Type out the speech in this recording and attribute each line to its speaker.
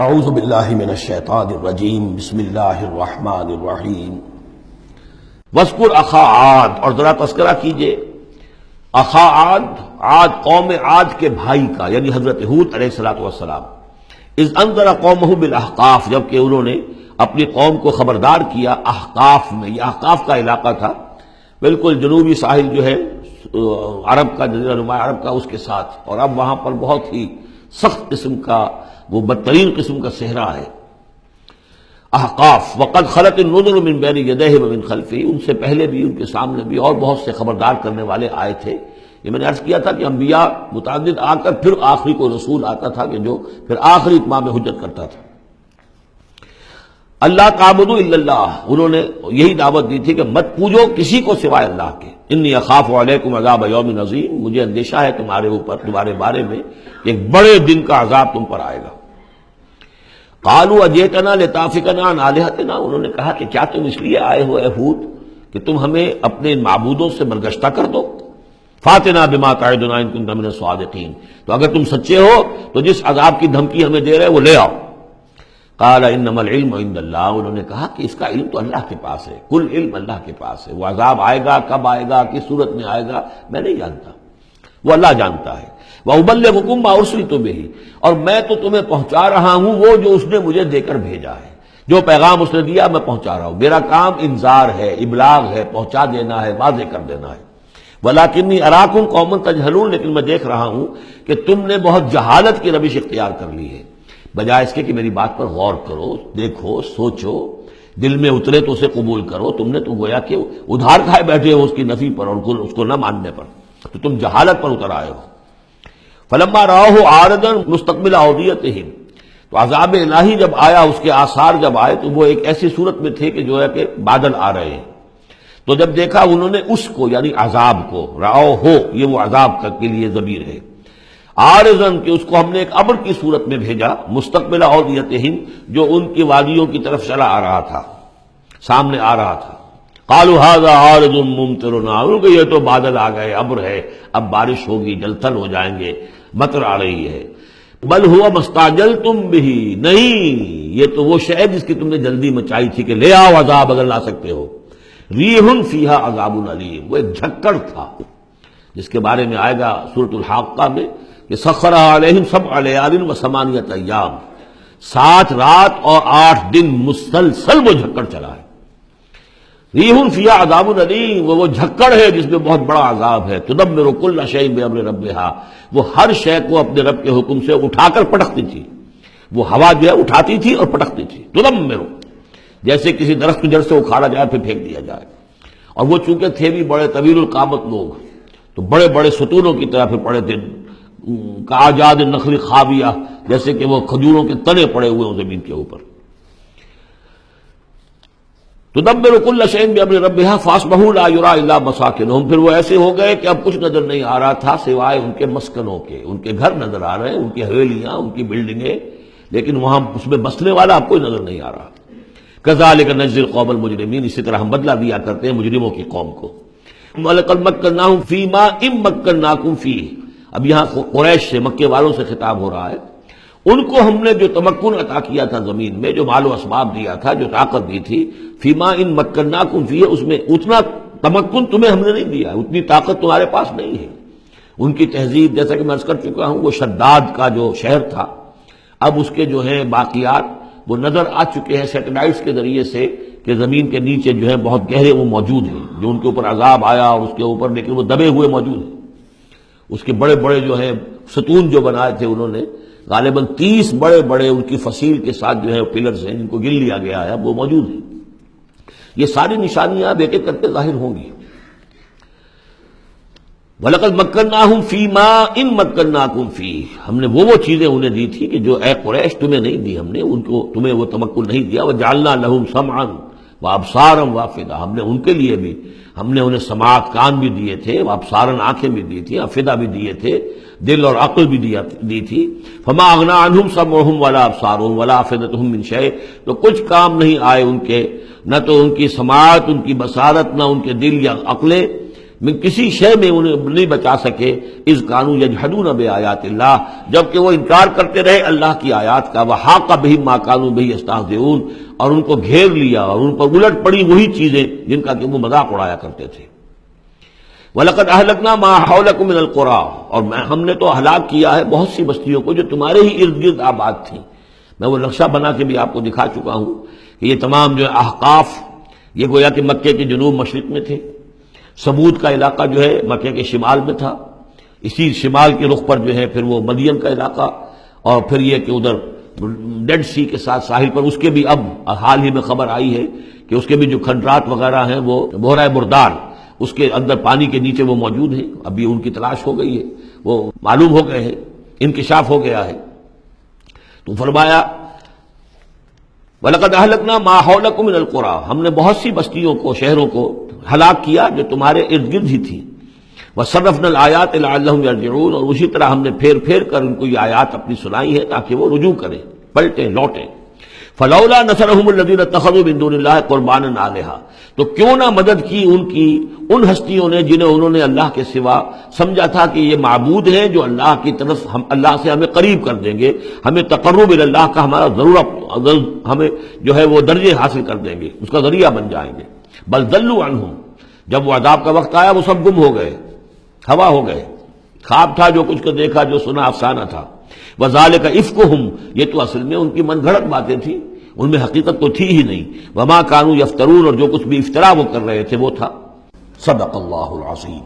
Speaker 1: اعوذ باللہ من الشیطان الرجیم بسم اللہ الرحمن الرحیم وَاذْكُرْ أَخَا عَادٍ، اور ذرا تذکرہ کیجئے اخا عاد قوم عاد کے بھائی کا، یعنی حضرت ہود علیہ الصلوۃ والسلام۔ اذ انذر قومہ بالاحقاف، جبکہ انہوں نے اپنی قوم کو خبردار کیا احقاف میں۔ یہ احقاف کا علاقہ تھا، بالکل جنوبی ساحل جو ہے عرب کا، جزیرہ نما عرب کا، اس کے ساتھ، اور اب وہاں پر بہت ہی سخت قسم کا، وہ بدترین قسم کا صحرا ہے احقاف۔ وقد خلت النذر من بین یدیہ ومن خلفہ، ان سے پہلے بھی، ان کے سامنے بھی اور بہت سے خبردار کرنے والے آئے تھے۔ یہ میں نے عرض کیا تھا کہ انبیاء متعدد آ کر پھر آخری کو رسول آتا تھا کہ جو پھر آخری اتمام حجت کرتا تھا۔ اللہ تعبدوا الا اللہ، انہوں نے یہی دعوت دی تھی کہ مت پوجو کسی کو سوائے اللہ کے۔ انی اخاف علیکم عذاب یوم عظیم، مجھے اندیشہ ہے تمہارے اوپر، تمہارے بارے میں ایک بڑے دن کا عذاب تم پر آئے گا۔ قالوا اجئتنا لتافکنا عن آلہتنا، انہوں نے کہا کہ کیا تم اس لیے آئے ہو اے ہود کہ تم ہمیں اپنے معبودوں سے برگشتہ کر دو؟ فاتنا بما تعدنا ان کنت من الصادقین، تو اگر تم سچے ہو تو جس عذاب کی دھمکی ہمیں دے رہے وہ لے آؤ۔ قال انما العلم عند اللہ، انہوں نے کہا کہ اس کا علم تو اللہ کے پاس ہے، کل علم اللہ کے پاس ہے، وہ عذاب آئے گا، کب آئے گا، کس صورت میں آئے گا، میں نہیں جانتا، وہ اللہ جانتا ہے۔ وَأُبَلِّغُكُم مَّا أُرْسِلْتُ بِهِ، اور میں تو تمہیں پہنچا رہا ہوں وہ جو اس نے مجھے دے کر بھیجا ہے، جو پیغام اس نے دیا میں پہنچا رہا ہوں، میرا کام انذار ہے، ابلاغ ہے، پہنچا دینا ہے، واضح کر دینا ہے۔ وَلَٰكِنِّي أَرَاكُمْ قَوْمًا تَجْهَلُونَ، لیکن میں دیکھ رہا ہوں کہ تم نے بہت جہالت کی روش اختیار کر لی ہے، بجائے اس کے کہ میری بات پر غور کرو، دیکھو، سوچو، دل میں اترے تو اسے قبول کرو۔ تم نے تو گویا کہ ادھار کھائے بیٹھے ہو اس کی نفی پر اور اس کو نہ ماننے پر، تو تم جہالت پر اتر آئے ہو۔ فلما رآہ عارضا مستقبل اودیتہم، تو عذاب الہی جب آیا، اس کے آثار جب آئے تو وہ ایک ایسی صورت میں تھے کہ جو ہے کہ بادل آ رہے ہیں، تو جب دیکھا انہوں نے اس کو، یعنی عذاب کو، رآہ یہ وہ عذاب کے لیے ضمیر ہے، عارضاً کہ اس کو ہم نے ایک ابر کی صورت میں بھیجا، مستقبل اودیتہم جو ان کی وادیوں کی طرف چلا آ رہا تھا، سامنے آ رہا تھا۔ قالوا هذا عارض ممطرنا، کہ یہ تو بادل آ گئے، ابر ہے، اب بارش ہوگی، جل تھل ہو جائیں گے، مطر آ رہی ہے۔ بل هو ما استعجلتم به، نہیں، یہ تو وہ شے جس کی تم نے جلدی مچائی تھی کہ لے آؤ عذاب اگر لا سکتے ہو۔ ریح فیہا عذاب علیم، وہ ایک جھکڑ تھا جس کے بارے میں آئے گا سورۃ الحاقہ میں کہ سخرها علیہم 7 لیال و 8 ایام، 7 رات اور 8 دن مسلسل وہ جھکڑ چلا ہے۔ ریح فیہا عذاب علیم، وہ جھکڑ ہے جس میں بہت بڑا عذاب ہے۔ تدمر کل شیء بامر ربھا، وہ ہر شے کو اپنے رب کے حکم سے اٹھا کر پٹکتی تھی، وہ ہوا جو ہے اٹھاتی تھی اور پٹکتی تھی۔ تدمر، جیسے کسی درخت کی جڑ سے اکھاڑا جائے پھر پھینک دیا جائے۔ اور وہ چونکہ تھے بھی بڑے طویل القامت لوگ، تو بڑے بڑے ستونوں کی طرح پھر پڑے تھے، کاجاد النخل خاویہ، جیسے کہ وہ کھجوروں کے تنے پڑے ہوئے ہیں زمین کے اوپر۔ تدبر کل شیء بامر ربھا فاصبحوا لا یری الا مساکنہم، پھر وہ ایسے ہو گئے کہ اب کچھ نظر نہیں آ رہا تھا سوائے ان کے مسکنوں کے، ان کے گھر نظر آ رہے ہیں، ان کی حویلیاں، ان کی بلڈنگیں، لیکن وہاں اس میں بسنے والا اب کوئی نظر نہیں آ رہا۔ کذالک نجزی القوم المجرمین، اسی طرح ہم بدلہ دیا کرتے ہیں مجرموں کی قوم کو۔ وَلَقَدْ مَكَّنَّاهُمْ فِي مَا إِن مَّكَّنَّاكُمْ فِيهِ، اب یہاں قریش سے، مکے والوں سے خطاب ہو رہا ہے، ان کو ہم نے جو تمکن عطا کیا تھا زمین میں، جو مال و اسباب دیا تھا، جو طاقت دی تھی، فیما ان مکناکم فیہ، اس میں اتنا تمکن تمہیں ہم نے نہیں دیا، اتنی طاقت تمہارے پاس نہیں ہے۔ ان کی تہذیب، جیسا کہ میں عرض کر چکا ہوں، وہ شداد کا جو شہر تھا، اب اس کے جو ہیں باقیات وہ نظر آ چکے ہیں سیٹلائٹس کے ذریعے سے کہ زمین کے نیچے جو ہے بہت گہرے وہ موجود ہیں، جو ان کے اوپر عذاب آیا اور اس کے اوپر، لیکن وہ دبے ہوئے موجود ہیں۔ اس کے بڑے بڑے جو ہیں ستون جو بنائے تھے انہوں نے، غالباً 30 بڑے بڑے ان کی فصیل کے ساتھ جو ہے پلرز ہیں جن کو گن لیا گیا ہے، اب وہ موجود ہیں۔ یہ ساری نشانیاں اب ایک ایک کر کے ظاہر ہوں گی۔ وَلَقَدْ مَكَّنَّاهُمْ فِي مَا إِن مَّكَّنَّاكُمْ فِيهِ، ہم نے وہ چیزیں انہیں دی تھی کہ جو اے قریش تمہیں نہیں دی، ہم نے ان کو، تمہیں وہ تمکن نہیں دیا۔ وَجَعَلْنَا لَهُمْ سَمْعًا وَأَبْصَارًا وَأَفْئِدَةً، ہم نے ان کے لیے بھی، ہم نے انہیں سماعت کان بھی دیے تھے، وابصاراً آنکھیں بھی دی تھی، افئدہ بھی دیے تھے، دل اور عقل بھی دی تھی۔ فما اغنی عنہم سمعہم ولا ابصارہم ولا افئدتہم من شیء، تو کچھ کام نہیں آئے ان کے، نہ تو ان کی سماعت، ان کی بصارت، نہ ان کے دل یا عقلیں، میں کسی شے میں انہیں نہیں بچا سکے، اذ کانوا یجحدون بآیات اللہ، جبکہ وہ انکار کرتے رہے اللہ کی آیات کا، وحاق بہم ما کانوا بہ یستہزئون، اور ان کو گھیر لیا اور ان پر الٹ پڑی وہی چیزیں جن کا کہ وہ مذاق اڑایا کرتے تھے۔ وَلَقَدْ أَهْلَكْنَا مَا حَوْلَكُم مِّنَ الْقُرَىٰ، اور ہم نے تو ہلاک کیا ہے بہت سی بستیوں کو جو تمہارے ہی ارد گرد آباد تھیں۔ میں وہ نقشہ بنا کے بھی آپ کو دکھا چکا ہوں کہ یہ تمام جو احقاف یہ گویا کہ مکے کے جنوب مشرق میں تھے، سمود کا علاقہ جو ہے مکے کے شمال میں تھا، اسی شمال کے رخ پر جو ہے پھر وہ مدین کا علاقہ، اور پھر یہ کہ ادھر ڈیڈ سی کے ساتھ ساحل پر اس کے بھی اب حال ہی میں خبر آئی ہے کہ اس کے بھی جو کھنڈرات وغیرہ ہیں وہ بحیرہ مردار، اس کے اندر پانی کے نیچے وہ موجود ہیں، ابھی ان کی تلاش ہو گئی ہے، وہ معلوم ہو گئے ہیں، انکشاف ہو گیا ہے۔ تو فرمایا وَلَقَدْ أَهْلَكْنَا مَا حَوْلَكُم مِّنَ الْقُرَىٰ، ہم نے بہت سی بستیوں کو، شہروں کو ہلاک کیا جو تمہارے ارد گرد ہی تھی۔ وَصَرَّفْنَا الْآيَاتِ لَعَلَّهُمْ يَرْجِعُونَ، اور اسی طرح ہم نے پھیر پھیر کر ان کو یہ آیات اپنی سنائی ہے تاکہ وہ رجوع کریں، پلٹیں، لوٹیں۔ فَلَوْلَا نَصَرَهُمُ الَّذِينَ اتَّخَذُوا مِن دُونِ اللَّهِ قُرْبَانًا آلِهَةً، تو کیوں نہ مدد کی ان کی ان ہستیوں نے جنہیں انہوں نے اللہ کے سوا سمجھا تھا کہ یہ معبود ہیں جو اللہ کی طرف ہم اللہ سے ہمیں قریب کر دیں گے، ہمیں تقرب اللہ کا ہمارا ضرورت ہمیں جو ہے وہ درجے حاصل کر دیں گے، اس کا ذریعہ بن جائیں گے۔ بل ضلوا عنہم، جب وہ عذاب کا وقت آیا وہ سب گم ہو گئے، ہوا ہو گئے، خواب تھا جو کچھ کو دیکھا، جو سنا افسانہ تھا۔ وذالک افکہم، یہ تو اصل میں ان کی من گھڑت باتیں تھیں، ان میں حقیقت تو تھی ہی نہیں۔ وما کانوا یفترون، اور جو کچھ بھی افطرا وہ کر رہے تھے وہ تھا۔ صدق اللہ العظیم۔